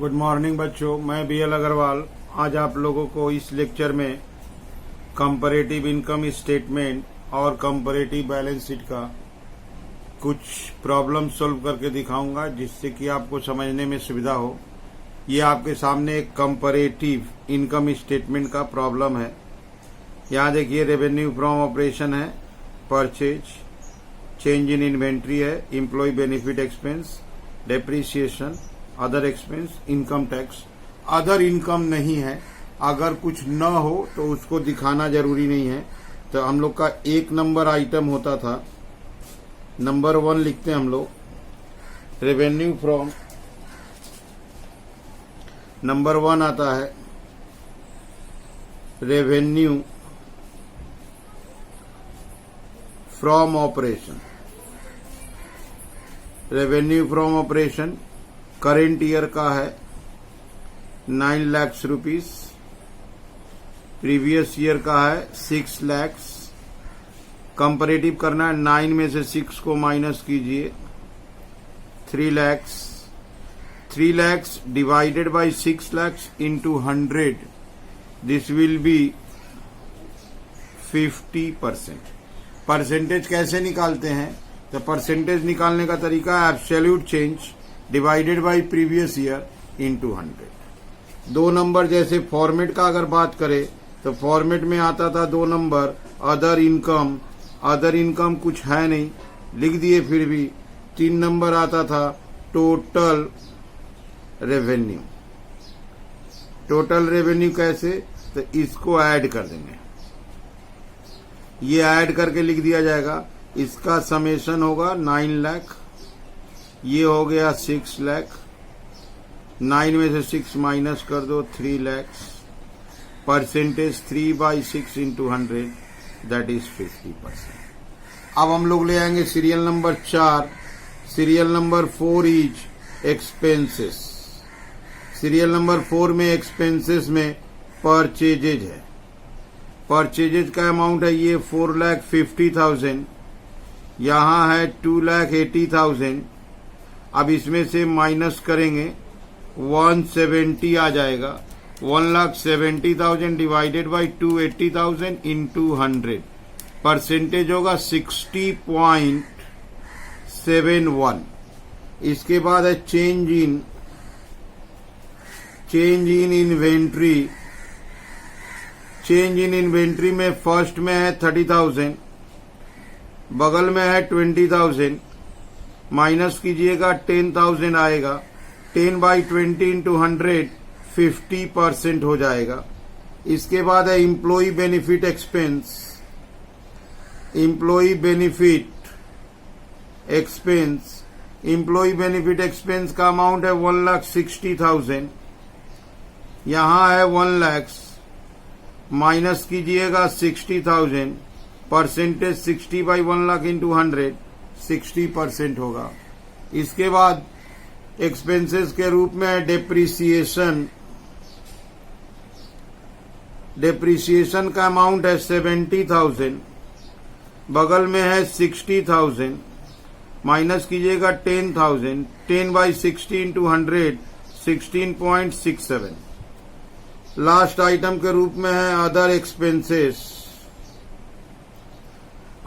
Good morning बच्चों, मैं BL Agarwal आज आप लोगों को इस लेक्चर में कंपैरेटिव इनकम स्टेटमेंट और कंपैरेटिव बैलेंस शीट का कुछ प्रॉब्लम सॉल्व करके दिखाऊंगा, जिससे कि आपको समझने में सुविधा हो। ये आपके सामने एक कंपैरेटिव इनकम स्टेटमेंट का प्रॉब्लम है। यहाँ देखिए, रेवेन्यू फ्रॉम ऑपरेशन है, परचेज, चेंज इन इन्वेंट्री है, employee benefit expense, depreciation, other expense, income tax. Other income नहीं है, अगर कुछ न हो तो उसको दिखाना जरूरी नहीं है। तो हम लोग का एक नंबर आइटम होता था, नंबर 1 लिखते हैं हम लोग, रेवेन्यू फ्रॉम, नंबर 1 आता है revenue from operation. Revenue from operation current year का है 9 लाख रुपीस, प्रीवियस ईयर का है 6 लाख। कंपैरेटिव करना है, 9 में से 6 को माइनस कीजिए, 3 lakh. 3 lakh divided by 6 lakh into 100, this will be 50%। Percentage कैसे निकालते हैं? तो परसेंटेज निकालने का तरीका है absolute change divided by previous year into 100। 2 number, जैसे फॉर्मेट का अगर बात करें तो फॉर्मेट में आता था 2 number other income. Other income कुछ है नहीं, लिख दिए फिर भी। 3 नंबर आता था टोटल रेवेन्यू। टोटल रेवेन्यू कैसे? तो इसको ऐड कर देंगे, ये ऐड करके लिख दिया जाएगा। इसका समेशन होगा 9 लाख, ये हो गया 6 लाख। 9 में से 6 माइनस कर दो, 3 lakh. Percentage 3/6 into 100, that is 50%। अब हम लोग ले आएंगे serial number 4। Serial number 4 is expenses. Serial number 4 में एक्सपेंसेस में परचेजेज है। परचेजेज का अमाउंट है ये 4,50,000, यहाँ है 2,80,000। अब इसमें से माइनस करेंगे 170 आ जाएगा। 1,70,000 डिवाइडेड बाई 280,000 इंटू 100, परसेंटेज होगा 60.71। इसके बाद है change in inventory. Change in inventory में फर्स्ट में है 30,000, बगल में है 20,000, माइनस कीजिएगा 10,000 आएगा। 10/20 इंटू 100, 50% हो जाएगा। इसके बाद है employee benefit expense. Employ benefit expense, employ benefit expense का अमाउंट है 1,60,000, यहाँ है 1 लाख। माइनस कीजिएगा 60,000, परसेंटेज 60/1 लाख इंटू 100, 60% होगा। इसके बाद एक्सपेंसेस के रूप में है डेप्रिसिएशन। डेप्रिसिएशन का अमाउंट है 70,000, बगल में है 60,000, माइनस कीजिएगा 10,000। 10/60 इंटू 100, 16.67। लास्ट आइटम के रूप में है अदर एक्सपेंसेस।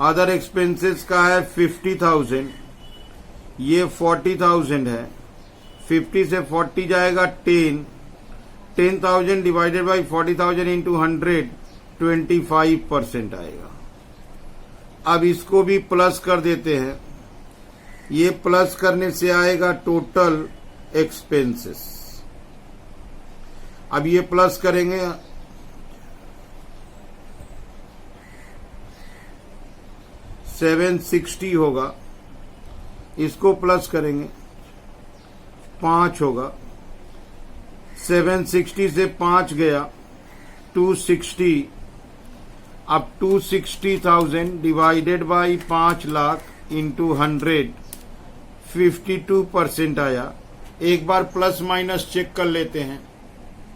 अदर एक्सपेंसेस का है 50,000, ये 40,000 है। 50 से 40 जाएगा 10। 10,000 डिवाइडेड बाई 40,000 इंटू 100, 25% आएगा। अब इसको भी प्लस कर देते हैं, ये प्लस करने से आएगा टोटल एक्सपेंसेस। अब ये प्लस करेंगे, 760 होगा। इसको प्लस करेंगे, 5 होगा। 760 से 5 गया, 260। अब 260,000 डिवाइडेड बाई 5 लाख इंटू 100, 52% आया। एक बार प्लस माइनस चेक कर लेते हैं।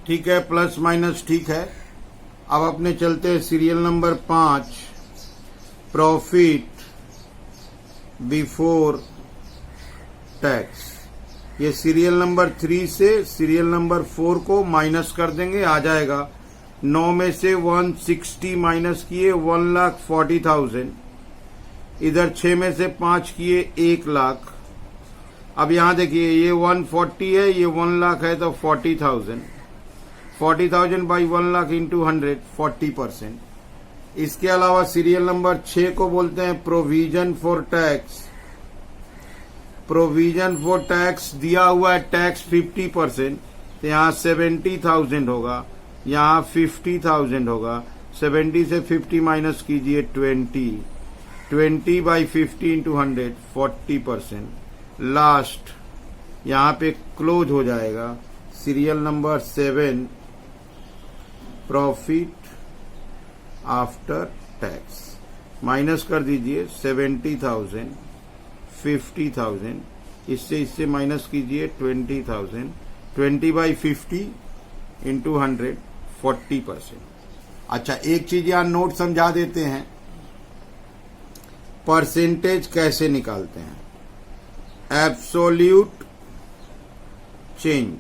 ठीक है, प्लस माइनस ठीक है। अब अपने चलते हैं serial number 5, profit before tax. ये सीरियल नंबर 3 से सीरियल नंबर 4 को माइनस कर देंगे, आ जाएगा 9 में से 160 माइनस किए 1,40,000, इधर 6 में से 5 किए 1 लाख। अब यहां देखिए ये 140 है, ये 1 लाख है, तो 40,000 बाई 1 लाख इंटू 100 40%। इसके अलावा सीरियल नंबर 6 को बोलते हैं provision for tax. Provision for tax दिया हुआ है टैक्स 50%, तो यहाँ 70,000 होगा, यहाँ 50,000 होगा। 70 से 50 माइनस कीजिए 20 बाई 50 इंटू 100 40%। लास्ट यहाँ पे क्लोज हो जाएगा serial number 7 profit after tax. Minus कर दीजिए 70,000 50,000, इससे माइनस कीजिए 20,000। 20 बाई 50 इंटू 100 40%। अच्छा, एक चीज यहां नोट समझा देते हैं, परसेंटेज कैसे निकालते हैं। Absolute change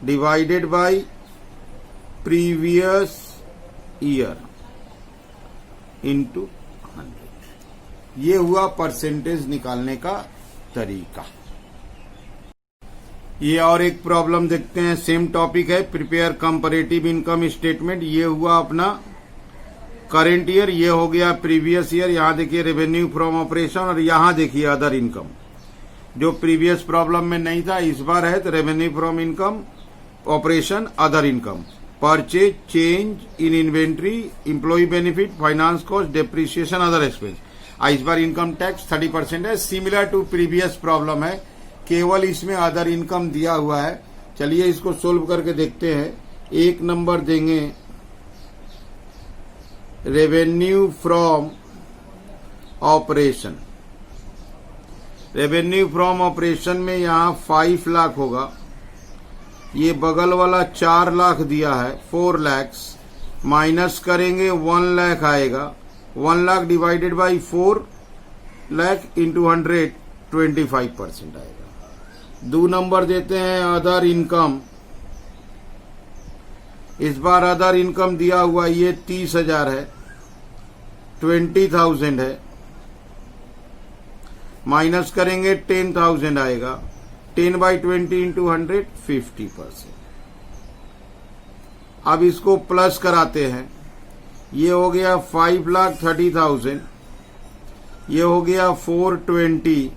divided by previous year into 100, ये हुआ परसेंटेज निकालने का तरीका। ये और एक प्रॉब्लम देखते हैं, सेम टॉपिक है, प्रिपेयर कंपैरेटिव इनकम स्टेटमेंट। ये हुआ अपना करंट ईयर, ये हो गया प्रीवियस ईयर। यहां देखिए रेवेन्यू फ्रॉम ऑपरेशन, और यहां देखिए अदर इनकम, जो प्रीवियस प्रॉब्लम में नहीं था इस बार है। तो revenue from income operation other income, purchase, change in inventory, employee benefit, finance cost, depreciation, other expense. इस बार इनकम टैक्स 30% है, सिमिलर टू प्रीवियस प्रॉब्लम है, केवल इसमें अदर इनकम दिया हुआ है। चलिए इसको सोल्व करके देखते हैं। एक नंबर देंगे revenue from operation. Revenue from operation में यहां 5 लाख होगा, ये बगल वाला 4 लाख दिया है 4 lakhs, माइनस करेंगे 1 लाख आएगा। 1 lakh divided by 4 lakh into 100 25% आएगा। 2 नंबर देते हैं अदर इनकम। इस बार अदर इनकम दिया हुआ ये 30,000 है, 20,000 है, माइनस करेंगे 10,000 आएगा। 10 बाई 20 इंटू 100 50%। अब इसको प्लस कराते हैं, ये हो गया 5,30,000, ये हो गया 420।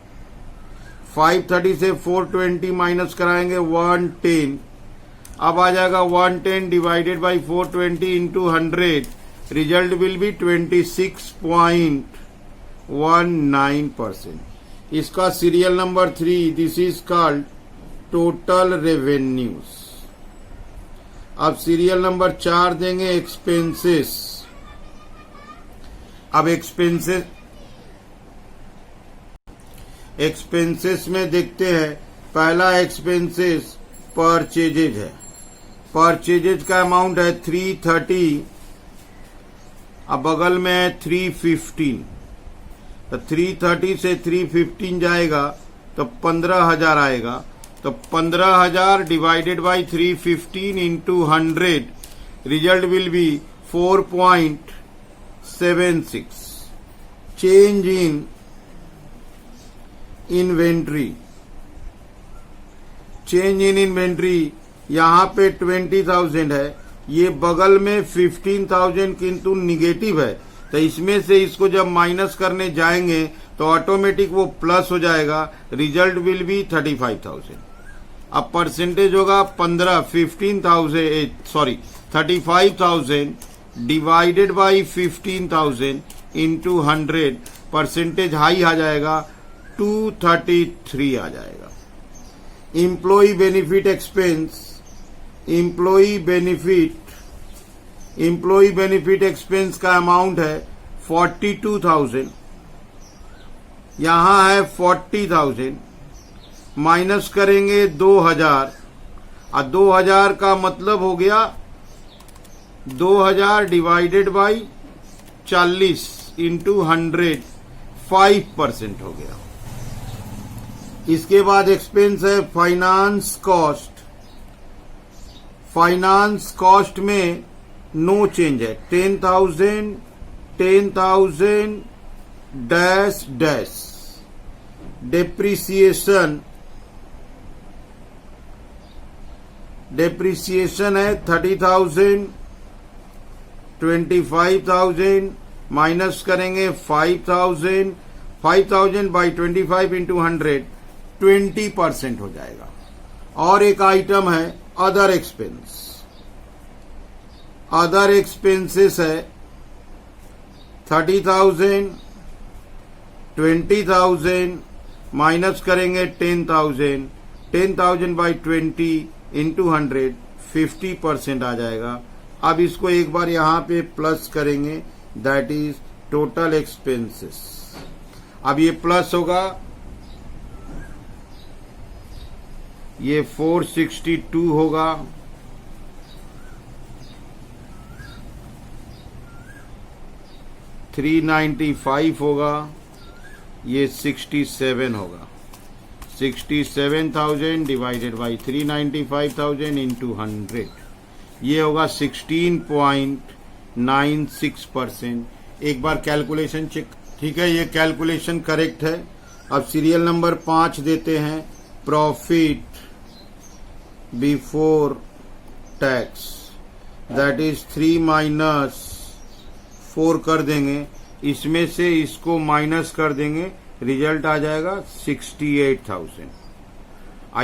530 से 420 माइनस कराएंगे 110, अब आ जाएगा 110 divided by 420 into 100, result will B 26.19%। इसका serial number 3, this is called total revenues. अब सीरियल नंबर 4 देंगे एक्सपेंसेस। अब एक्सपेंसेस में देखते हैं, पहला एक्सपेंसेस परचेजेज है। परचेजेज का अमाउंट है 330, अब बगल में है 315, तो 330 से 315 जाएगा तो 15,000 आएगा। तो 15,000 divided by 315 into 100, result will B 4.76। Change in inventory, change in inventory यहां पे 20,000 है, ये बगल में 15,000 किंतु निगेटिव है, तो इसमें से इसको जब माइनस करने जाएंगे तो ऑटोमेटिक वो प्लस हो जाएगा, रिजल्ट विल बी 35,000। अब परसेंटेज होगा 35,000 divided by 15,000 into 100, percentage high आ जाएगा 233 आ जाएगा। Employ benefit expense, employ benefit expense का अमाउंट है 42,000, यहां है 40,000, माइनस करेंगे 2,000, और 2,000 का मतलब हो गया 2,000 डिवाइडेड बाई 40 इंटू 100 5% हो गया। इसके बाद एक्सपेंस है फाइनेंस कॉस्ट। फाइनेंस कॉस्ट में नो चेंज है, 10,000 10,000 डैश डैश। डेप्रिसिएशन है 30,000, 25,000 माइनस करेंगे 5,000, 5,000 बाई 25 इंटू 100, 20% हो जाएगा। और एक आइटम है अदर एक्सपेंस। अदर एक्सपेंसेस है 30,000, 20,000 माइनस करेंगे 10,000, 10,000 बाई 20 इंटू 100, 50% आ जाएगा। अब इसको एक बार यहां पे प्लस करेंगे, दैट इज टोटल एक्सपेंसेस। अब ये प्लस होगा, ये 462 होगा, $395 होगा, ये 67 होगा। 67,000 डिवाइडेड बाई 395,000 इंटू 100, ये होगा 16.96%। एक बार कैलकुलेशन चेक, ठीक है, ये कैलकुलेशन करेक्ट है। अब सीरियल नंबर 5 देते हैं, profit before tax, that is 3 minus 4 कर देंगे, इसमें से इसको माइनस कर देंगे, रिजल्ट आ जाएगा 68,000।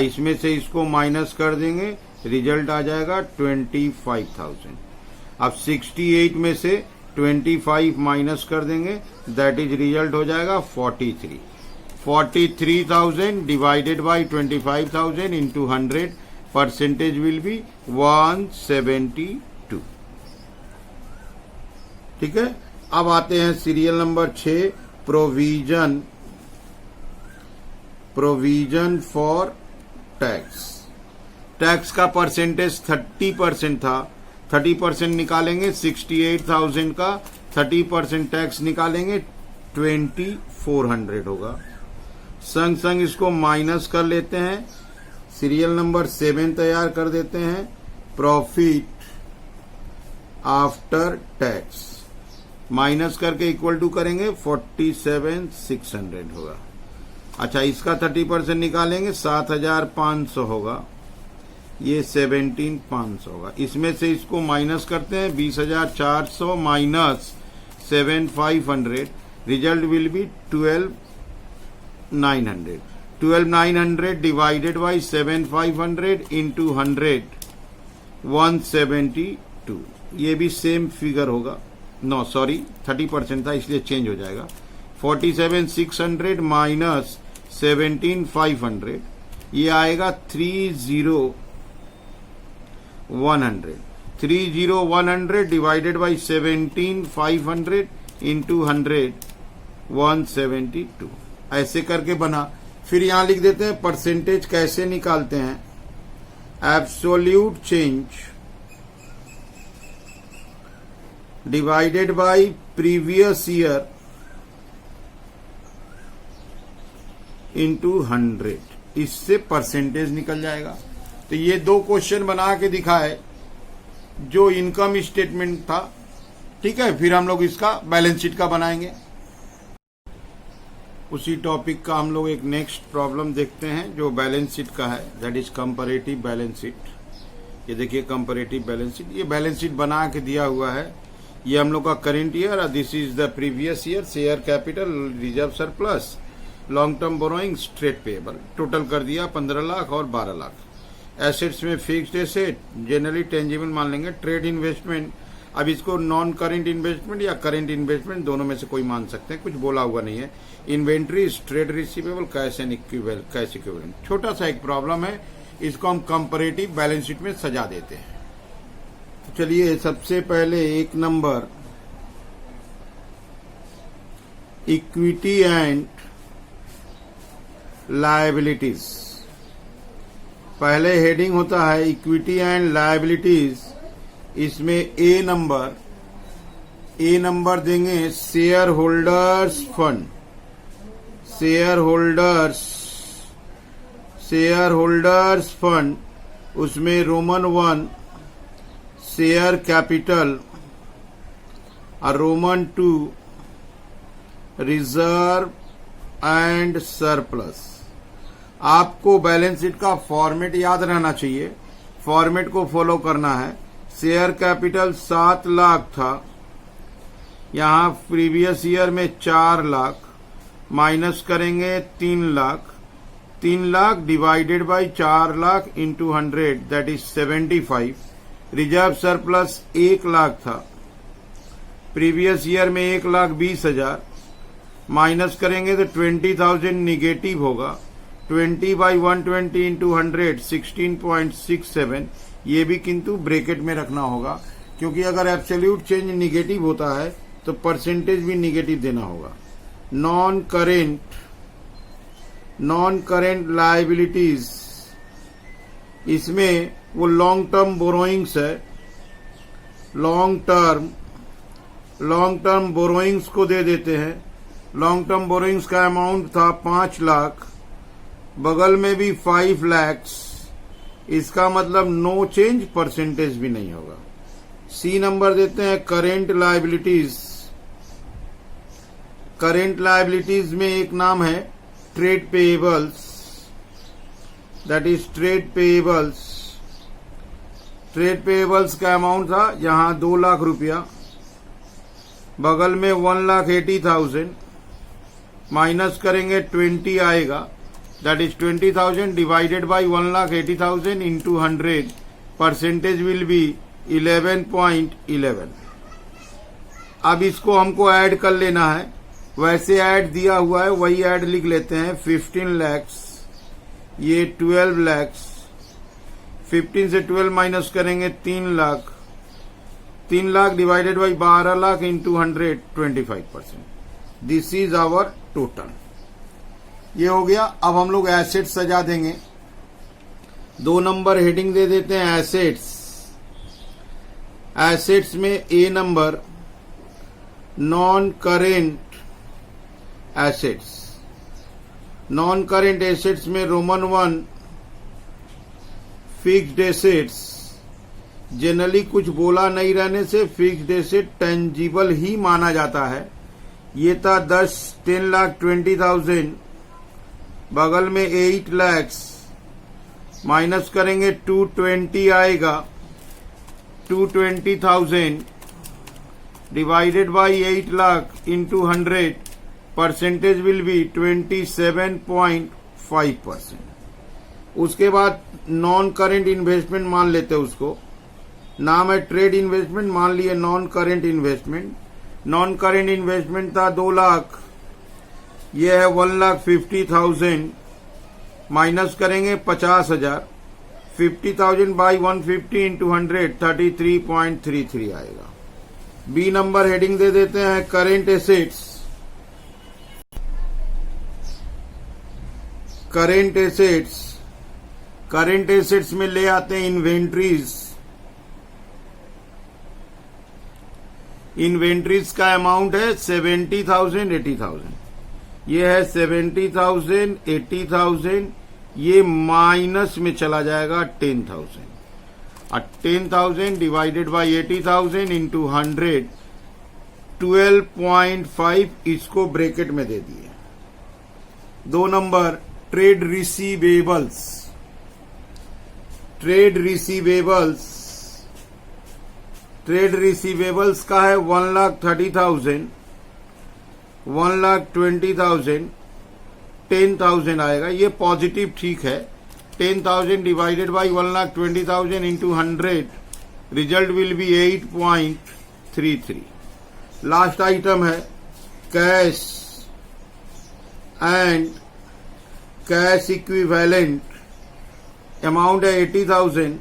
इसमें से इसको माइनस कर देंगे, रिजल्ट आ जाएगा 25,000। अब 68 में से 25 माइनस कर देंगे, दैट इज रिजल्ट हो जाएगा 43। 43,000 divided by 25,000 into 100, percentage will B 172। ठीक है। अब आते हैं serial number 6, provision for tax. Tax का परसेंटेज 30% था, 30% निकालेंगे 68,000 का, 30% टैक्स निकालेंगे 2,400 होगा। संग संग इसको माइनस कर लेते हैं, सीरियल नंबर 7 तैयार कर देते हैं, प्रॉफिट आफ्टर टैक्स, माइनस करके इक्वल टू करेंगे 47,600 होगा। अच्छा, इसका 30% निकालेंगे 7,500 होगा, ये 17,500 होगा। इसमें से इसको माइनस करते हैं 20,400 minus 7,500, result will B 12,900। 12,900 divided by 7,500 into 100, 172। ये भी सेम फिगर होगा, नो सॉरी 30% था इसलिए चेंज हो जाएगा। 47,600 माइनस 17,500, ये आएगा 30,100। 30,100 डिवाइडेड बाई 17,500 इंटू 100, 172। ऐसे करके बना। फिर यहां लिख देते हैं परसेंटेज कैसे निकालते हैं। Absolute change divided by previous year into 100, इससे परसेंटेज निकल जाएगा। तो ये 2 क्वेश्चन बना के दिखाए जो इनकम स्टेटमेंट था। ठीक है, फिर हम लोग इसका बैलेंस शीट का बनाएंगे। उसी टॉपिक का हम लोग एक नेक्स्ट प्रॉब्लम देखते हैं जो बैलेंस शीट का है, that is comparative balance sheet. ये देखिए कंपैरेटिव बैलेंस शीट, ये बैलेंस शीट बना के दिया हुआ है। ये हम लोग का करेंट ईयर और this is the previous year, share capital, reserve surplus, long term borrowing, straight payable. Total कर दिया 15 लाख और 12 लाख। एसेट्स में फिक्स्ड एसेट, जनरली टेंजिबल मान लेंगे, ट्रेड इन्वेस्टमेंट। अब इसको नॉन करेंट इन्वेस्टमेंट या करेंट इन्वेस्टमेंट दोनों में से कोई मान सकते हैं, कुछ बोला हुआ नहीं है। Inventory, trade receivable, cash and cash equivalent. छोटा सा एक प्रॉब्लम है, इसको हम कंपैरेटिव बैलेंस शीट में सजा देते हैं। तो चलिए सबसे पहले 1 नंबर, इक्विटी एंड लायबिलिटीज। पहले हेडिंग होता है इक्विटी एंड लायबिलिटीज। इसमें ए नंबर देंगे share holders fund. Share holders share holders fund, उसमें रोमन 1 शेयर कैपिटल और रोमन 2 रिजर्व एंड सरप्लस। आपको बैलेंस शीट का फॉर्मेट याद रहना चाहिए, फॉर्मेट को फॉलो करना है। शेयर कैपिटल 7 लाख था, यहां प्रीवियस ईयर में 4 लाख, माइनस करेंगे 3 lakh, 3 lakh divided by 4 lakh into 100 that is 75। Reserve surplus 1 lakh था, प्रीवियस ईयर में 1,20,000, माइनस करेंगे तो 20,000 निगेटिव होगा। 20 बाई 120 इंटू 100 16.67। ये भी किंतु ब्रैकेट में रखना होगा, क्योंकि अगर एब्सोल्यूट चेंज निगेटिव होता है तो परसेंटेज भी निगेटिव देना होगा। नॉन करेंट लायबिलिटीज, इसमें वो लॉन्ग टर्म बोरोइंग्स है, लॉन्ग टर्म बोरोइंग्स को दे देते हैं। लॉन्ग टर्म बोरोइंग्स का अमाउंट था 5 लाख, बगल में भी 5 लैक्स, इसका मतलब नो चेंज, परसेंटेज भी नहीं होगा। सी नंबर देते हैं करेंट लायबिलिटीज। करेंट लायबिलिटीज में एक नाम है trade payables, that is trade payables. Trade payables का अमाउंट था यहां 2 लाख रुपया, बगल में 1,80,000, माइनस करेंगे 20 आएगा, that is 20,000 divided by 1,80,000 into 100, percentage will B 11.11। अब इसको हमको ऐड कर लेना है, वैसे ऐड दिया हुआ है वही ऐड लिख लेते हैं। 15 लैक्स, ये 12 लैक्स, 15 से 12 माइनस करेंगे 3 lakh, 3 lakh divided by 12 lakh into 100 25%। This is our total. ये हो गया। अब हम लोग एसेट्स सजा देंगे। 2 नंबर हेडिंग दे देते हैं एसेट्स। एसेट्स में A number non current assets. Non current assets में रोमन 1 फिक्स्ड एसेट्स। जनरली कुछ बोला नहीं रहने से फिक्स्ड एसेट टेंजिबल ही माना जाता है। ये था 10,20,000, बगल में 8 लैक्स, माइनस करेंगे 220 आएगा, 220,000 divided by 8 lakh into 100, percentage will B 27.5%। उसके बाद नॉन करेंट इन्वेस्टमेंट मान लेते हैं, उसको नाम है ट्रेड इन्वेस्टमेंट, मान लिए non current investment. Non current investment था 2 लाख, ये है 1,50,000, माइनस करेंगे 50,000, 50,000 बाई 150 इंटू 100 33.33 आएगा। बी नंबर हेडिंग दे देते हैं करेंट एसेट्स। करेंट एसेट्स में ले आते हैं इन्वेंट्रीज। इन्वेंट्रीज का अमाउंट है 70,000 80,000, ये है 70,000 80,000, ये माइनस में चला जाएगा 10,000, और 10,000 डिवाइडेड बाई 80,000 इंटू 100 12.5, इसको ब्रैकेट में दे दिए। 2 number trade receivables. Trade receivables का है 1,30,000, 1,20,000, 10,000 आएगा, ये पॉजिटिव ठीक है। 10,000 divided by 1,20,000 into 100, result will be 8.33। Last item है cash and cash equivalent. Amount है 80,000,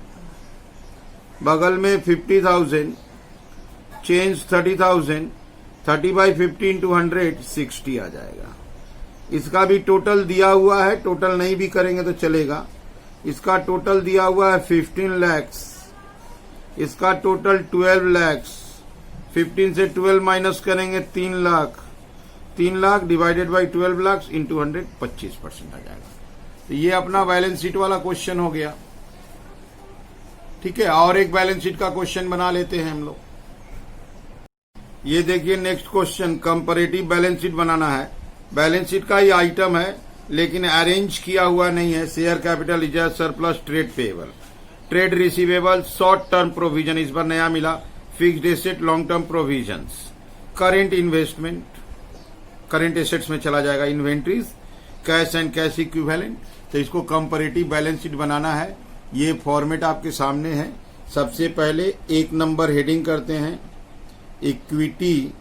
बगल में 50,000, चेंज 30,000, 30 बाई 50 इंटू 100 60 आ जाएगा। इसका भी टोटल दिया हुआ है, टोटल नहीं भी करेंगे तो चलेगा। इसका टोटल दिया हुआ है 15 लैक्स, इसका टोटल 12 लैक्स, 15 से 12 माइनस करेंगे 3 lakh, 3 lakh divided by 12 lakh into 100 25% आ जाएगा। तो ये अपना बैलेंस शीट वाला क्वेश्चन हो गया। ठीक है, और एक बैलेंस शीट का क्वेश्चन बना लेते हैं हम लोग। ये देखिए next question, comparative balance sheet बनाना है। बैलेंस शीट का ही आइटम है लेकिन अरेंज किया हुआ नहीं है। Share capital, reserve, surplus, trade payable, trade receivable, short term provision इस बार नया मिला, fixed asset, long term provisions, current investment, current assets में चला जाएगा, inventories, cash and cash equivalent. तो इसको कंपैरेटिव बैलेंस शीट बनाना है। ये फॉर्मेट आपके सामने है। सबसे पहले एक नंबर हेडिंग करते हैं, equity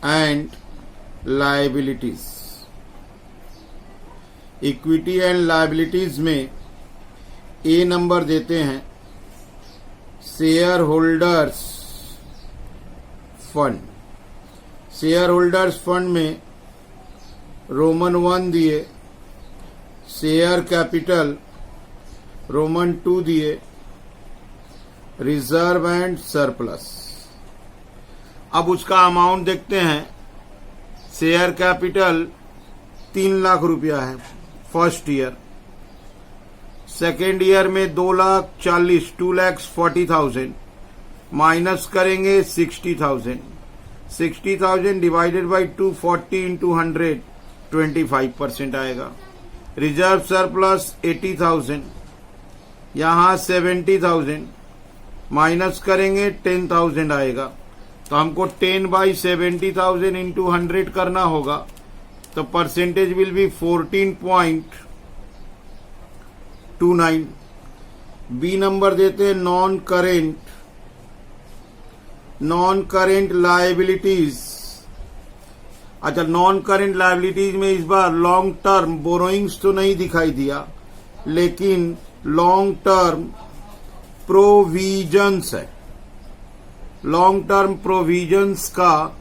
and liabilities. Equity and liabilities में ए नंबर देते हैं share holders fund. Share holders fund में रोमन 1 दिए, शेयर कैपिटल रोमन 2 दिए, रिजर्व एंड सरप्लस। अब उसका अमाउंट देखते हैं। शेयर कैपिटल 3 लाख रुपया है फर्स्ट ईयर। सेकेंड ईयर में 2,40,000 2,40,000 माइनस करेंगे 60,000। 60,000 डिवाइडेड बाई 240 इंटू 100 25% आएगा। रिजर्व सरप्लस 80,000, यहां 70,000 माइनस करेंगे 10,000 आएगा। तो हमको 10 बाई 70,000 इंटू 100 करना होगा। तो percentage will be 14.29। B number देते हैं नॉन करेंट लायबिलिटीज। अच्छा, नॉन करेंट लायबिलिटीज में इस बार लॉन्ग टर्म बोरोइंग्स तो नहीं दिखाई दिया, लेकिन लॉन्ग टर्म प्रोविजंस है। लॉन्ग टर्म प्रोविजंस का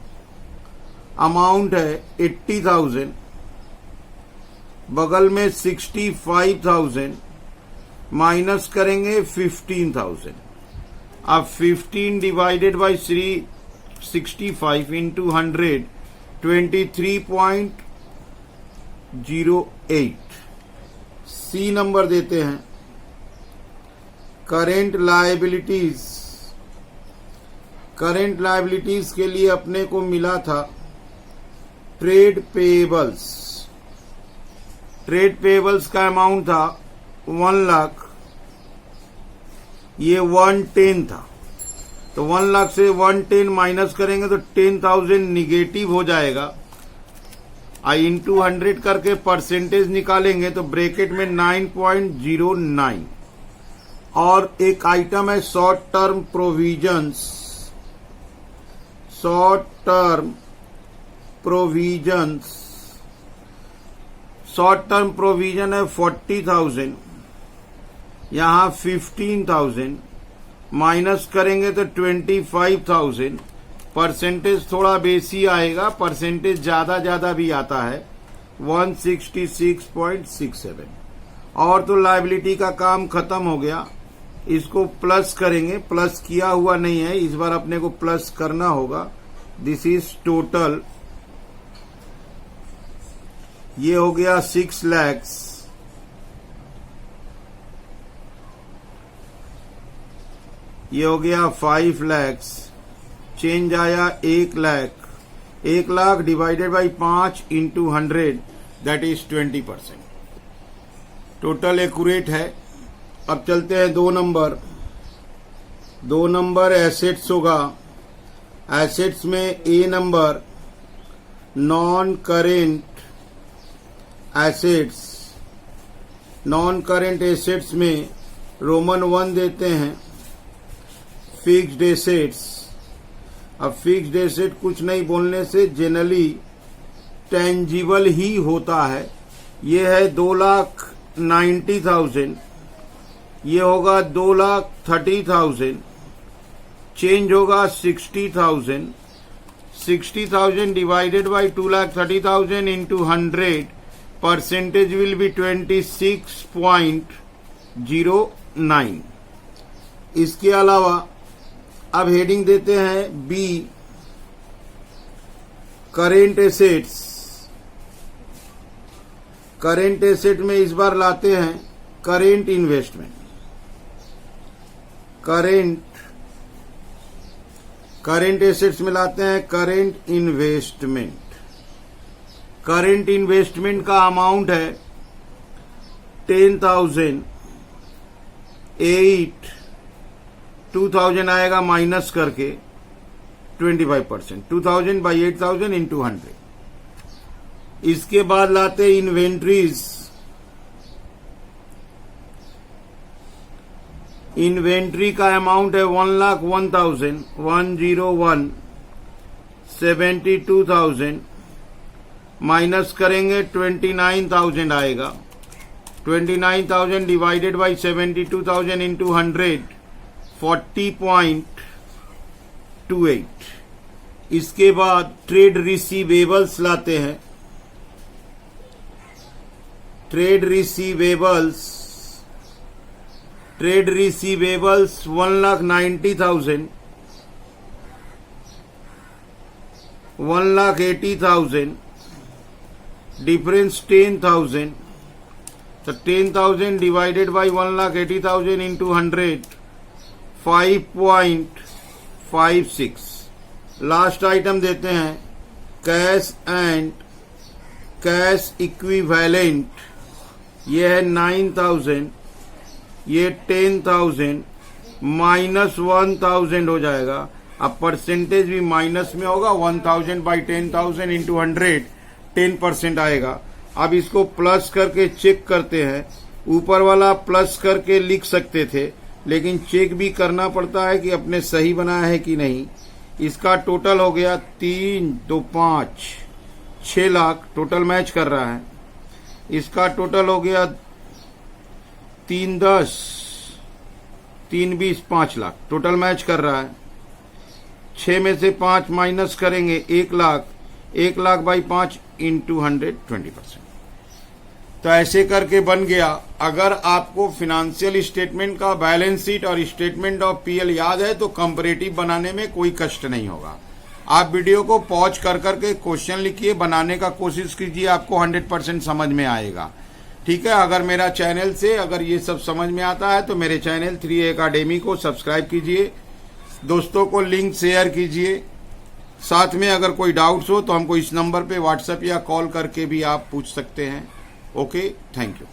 अमाउंट है 80,000, बगल में 65,000 माइनस करेंगे 15,000। अब 15 divided by 65 into 100 23.08। C number देते हैं करेंट लायबिलिटीज। करेंट लायबिलिटीज के लिए अपने को मिला था ट्रेड पेएबल्स। ट्रेड पेएबल्स का अमाउंट था 1 लाख, ये 110 था। तो 1 लाख से 110 माइनस करेंगे तो 10,000 निगेटिव हो जाएगा। आई इंटू 100 करके परसेंटेज निकालेंगे तो ब्रैकेट में 9.09। और एक आइटम है short term provisions. Short term provisions, short term provision है 40,000, यहां 15,000 माइनस करेंगे तो 25,000। परसेंटेज थोड़ा बेसी आएगा, परसेंटेज ज्यादा भी आता है 166.67। और तो लायबिलिटी का काम खत्म हो गया। इसको प्लस करेंगे, प्लस किया हुआ नहीं है, इस बार अपने को प्लस करना होगा। दिस इज टोटल, ये हो गया 6 लाख, ये हो गया 5 लाख, चेंज आया 1 lakh. 1 lakh divided by 5 into 100 that is 20%। Total accurate है। अब चलते हैं 2 नंबर। 2 नंबर एसेट्स होगा। एसेट्स में A number non current assets. Non current assets में रोमन 1 देते हैं फिक्स्ड एसेट्स। अब फिक्स्ड एसेट कुछ नहीं बोलने से जनरली टेंजिबल ही होता है। ये है 2,90,000, ये होगा 2,30,000, चेंज होगा 60,000। 60,000 divided by 2,30,000 into 100 percentage will be 26.09। इसके अलावा अब हेडिंग देते हैं B current assets. Current asset में इस बार लाते हैं करेंट इन्वेस्टमेंट। करेंट एसेट्स में लाते हैं करेंट इन्वेस्टमेंट। करेंट इन्वेस्टमेंट का अमाउंट है 10,000। 2000 आएगा माइनस करके 25%। 2000 बाई 8000 इंटू 100। इसके बाद लाते इन्वेंट्रीज। इन्वेंट्री का अमाउंट है 1,01,000। 101 72,000 माइनस करेंगे 29,000 आएगा। 29,000 डिवाइडेड बाई 72,000 इंटू 100 40.28। इसके बाद ट्रेड रिसीवेबल्स लाते हैं। Trade receivables 1,90,000। 1,80,000 डिफरेंस 10,000। तो 10,000 divided by 1,80,000 into 100 5.56। Last item देते हैं कैश एंड कैश इक्विवेलेंट। ये है 9,000। ये 10,000 माइनस 1,000 हो जाएगा। अब परसेंटेज भी माइनस में होगा। 1,000 बाई 10,000 इंटू 100 10% आएगा। अब इसको प्लस करके चेक करते हैं। ऊपर वाला प्लस करके लिख सकते थे, लेकिन चेक भी करना पड़ता है कि अपने सही बनाया है कि नहीं। इसका टोटल हो गया 3, 2, 5, 6 लाख टोटल मैच कर रहा है। इसका टोटल हो गया 3, 10, 3, 20, 5 लाख टोटल मैच कर रहा है। 6 में से 5 माइनस करेंगे 1 लाख। 1 lakh by 5 into 100 20%। तो ऐसे करके बन गया। अगर आपको फिनेंशियल स्टेटमेंट का बैलेंस शीट और स्टेटमेंट ऑफ पीएल याद है तो कंपैरेटिव बनाने में कोई कष्ट नहीं होगा। आप वीडियो को पॉज कर करके क्वेश्चन लिखिए, बनाने का कोशिश कीजिए, आपको 100% समझ में आएगा। ठीक है। अगर मेरा चैनल से अगर ये सब समझ में आता है तो मेरे चैनल 3A एकेडमी को सब्सक्राइब कीजिए, दोस्तों को लिंक शेयर कीजिए। साथ में अगर कोई डाउट्स हो तो हमको इस नंबर पे व्हाट्सएप या कॉल करके भी आप पूछ सकते हैं। Okay, thank you.